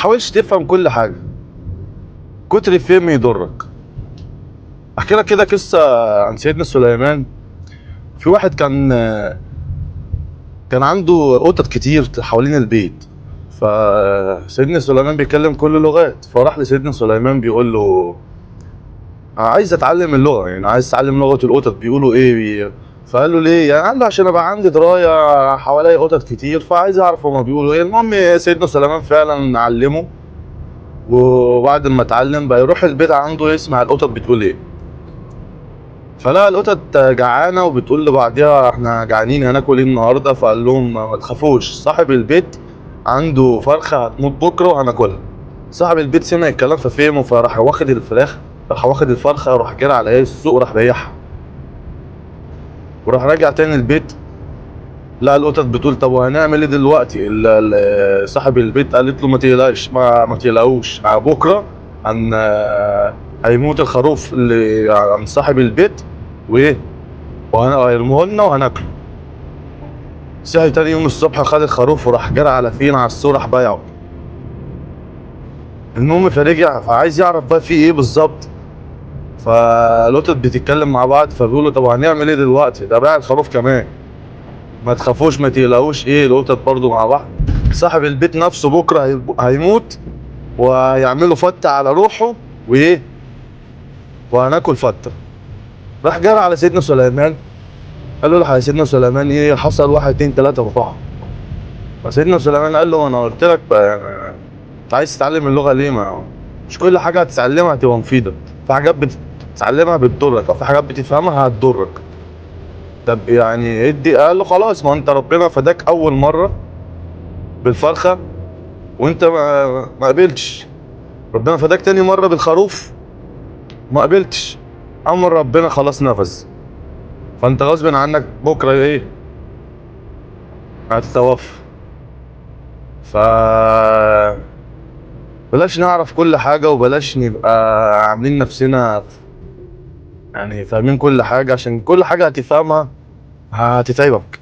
تحاولش تفهم كل حاجه، كتر الفهم يضرك. احكي لك كده قصه عن سيدنا سليمان. في واحد كان عنده قطط كتير حوالين البيت. فسيدنا سليمان بيتكلم كل اللغات، فراح لسيدنا سليمان بيقول له عايز اتعلم اللغه، يعني عايز اتعلم لغه القطط بيقولوا ايه. فقال له ليه؟ يعني قال له عشان ابقى عندي درايه حواليا قطط كتير، فعايز اعرف هما بيقولوا ايه. المهم سيدنا سليمان فعلا علمه، وبعد ما اتعلم بقى يروح البيت عنده يسمع القطط بتقول ايه. فلقى القطط جعانه وبتقول لبعضها احنا جعانين هناكل ايه النهارده. فقال لهم ما تخافوش، صاحب البيت عنده فرخه هتموت بكره وهناكلها. صاحب البيت سمع الكلام ففهمه، فراح واخد الفراخ، راح واخد الفرخه وراح جرى على السوق وراح بيعها، وراح راجع تاني البيت. لا القطط بتقول طب وهنعمل ايه دلوقتي؟ صاحب البيت قالت له ما تقلقش، ما تقلقوش، بكره هن هيموت الخروف اللي عند صاحب البيت وايه، وهيرموه لنا وهناكله. صحي تاني يوم الصبح خد الخروف وراح جرى على فين، على السوق، راح بايعه. المهم فرجع فعايز يعرف بقى في ايه بالظبط. فالقطط بتتكلم مع بعض فبيقولوا طب هنعمل ايه دلوقتي؟ ده باع الخروف كمان. ما تخافوش ما تقلقوش، ايه القطط برضو مع بعض. صاحب البيت نفسه بكره هيموت وهيعملوا فتة على روحه وايه، وهناكل فتة. راح جرى على سيدنا سليمان قال له يا سيدنا سليمان ايه حصل؟ واحد اتنين تلاتة اربعة. فسيدنا سليمان قال له انا قلت لك انت عايز تتعلم اللغة ليه؟ ما مش كل حاجة هتتعلمها هتبقى مفيدة، في حاجات بتتعلمها بتضرك، او في حاجات بتفهمها هتضرك. طب يعني ادي. قال له خلاص، ما انت ربنا فداك اول مرة بالفرخة وانت ما قبلتش، ربنا فداك تاني مرة بالخروف ما قبلتش، امر ربنا خلاص نفذ، فانت غصب عنك بكرة ايه هتتوفى. ف بلاش نعرف كل حاجة، وبلاش نبقى عاملين نفسنا يعني فاهمين كل حاجة، عشان كل حاجة هتفهمها هتتعبك.